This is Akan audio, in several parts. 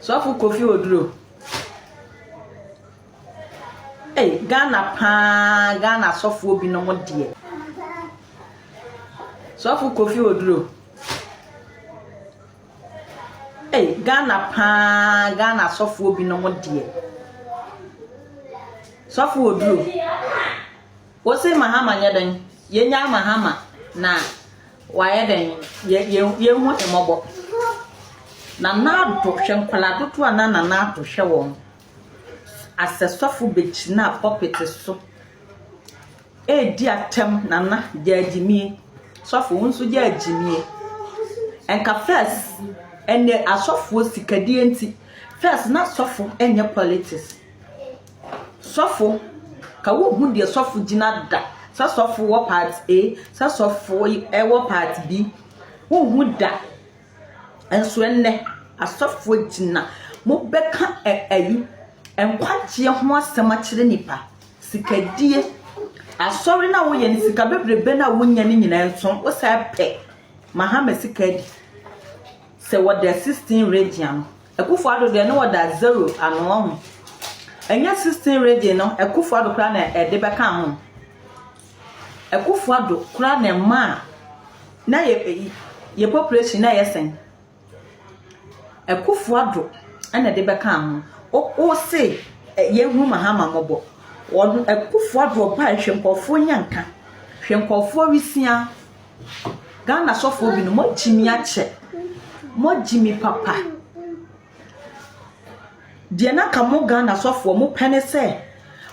Sofo Kofi Oduro. Hey, Ghana sofo bi no mo de. Sofo Kofi Oduro. Hey, Ghana sofo bi no mo de. Sofo Oduro. Wo se Mahama nyeden, yenya Mahama na waye den ye hu emobo. Na do hwenkwala doto ana na do hwe won. Asesofo begina pocket so. Di atem nana jagimie. Sofo nso jagimie. Enka first ene asofo sikadie nti. First na sofo enye politics. Sofo ka wo hu de sofo gina da. Sa sofo wo part A, sa sofo wo part B. Wo hu da. Enso enne asofo gina mo beka ayi enkwagie ho asema kire nipa sikadie asori na wo ye ni sika bebrebe na wo nya ni nyina nso wo sa pe Mahama sikadi se wo da 16 region Akufo Addo de no wo da 0 ano ho enya 16 region no Akufo Addo kra na de beka ho Akufo Addo kra na ma na ye population na yesen Akufo Addo ana de beka ho o se ye hu Mahama mobo won Akufo Addo ba hwenkofo nyanka hwenkofo wisia Ghana sofo bi no mo jimi ache mo jimi papa de na ka mo Ghana sofo mo pene se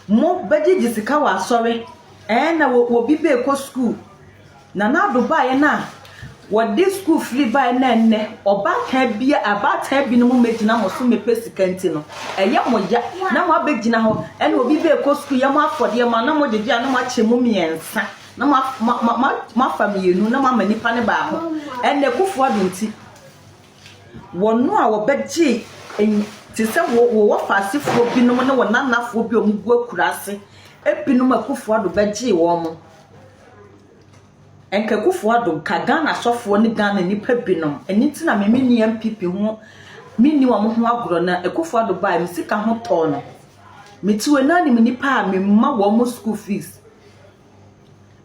mo beji sika wa asore na wo bi be ko school na do ba ye na what this school free by nene oba ka bia abata bi no mo megina mo so mepe sika nti no eye mo ya na mo abegina ho ene obi be ko school ye mo afode ma na mo de dia na mo ache mo miensa na ma famiyenu na ma manipa ne ba ho ene Akufo Addo nti wonu a wo beji ti se wo fasifo bi no ne wo nanafo bi omugu akurase ebinom Akufo Addo beji wo mo enka Akufo Addo ka Ghana sofo ne Ghana nipa binom eni ti na memeni MPP ho mini wa mo ho agoro na Akufo Addo ba mi sika ho to no metiwe na ni nipa a memma wo mo school fees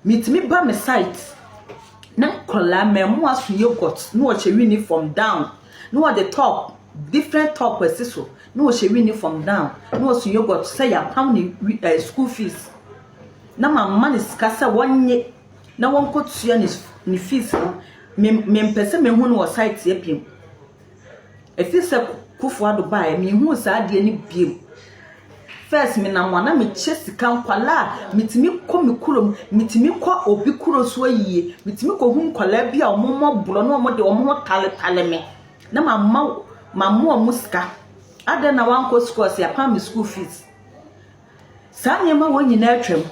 mitimi ba me site na kola memu asu yogurt no che uniform down no the top different top esiso no che uniform down no asu yogurt say ya pam ni school fees na mamma ni skasa wonye na wonko tua ni fees me mpese me hu no site e pim efise Akufo Addo ba me hu sa de ni biem first me na mwana me chesika nkwala mitimi ko mikurom mitimi ko obi kuro so yie mitimi ko hu nkwala bia omomo buro na omo de omo tale me na mamma muska ada na wanko school ya pam school fees sanye ma wonyi na atwam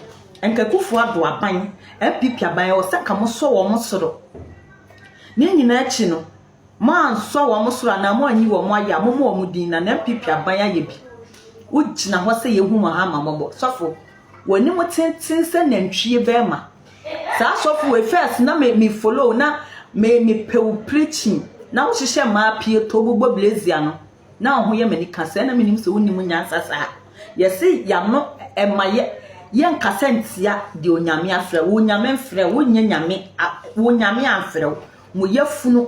enka Akufo Addo aban MPP aban o saka mo so wo mo soro ne nyina achi no ma so wo mo soro na mo anyi wo mo aya mo mo din na MPP aban aye bi ugina ho se yehu Mahama mobo sofo woni mo tentin se nantwie be ma sa sofo we first na me follow na me pew preaching na wo hihye ma pie to gbogbo blazia no na ho ye manika se na menim se woni mo nyansa sa yesi ya no emaye ye nkasentia de onyame afre wo nyame mfre wo nyanyame wo nyame afre mo yefunu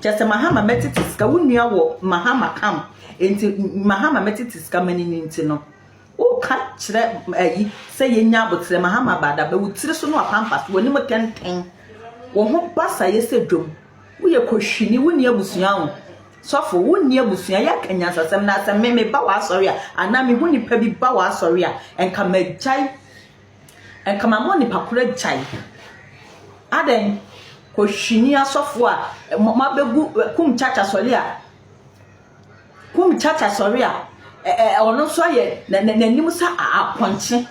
chese Mahama metitiska wo nua wo Mahama kam enti Mahama metitiska manini nti no o ka kire ayi se yenya abotre Mahama bada ba wutire so no apampas woni mo tenten wo ho basa yese dwom wo ye kohwini wo ni abusua ho sofo wo ni abusua ya kanya sasem na asem me ba wa asori a ana me hu nipa bi ba wa asori a enka majai enka mamo ni pakura jai aden kohwini asofo a mabegu kum chacha sori a ono so ye nanim sa aponche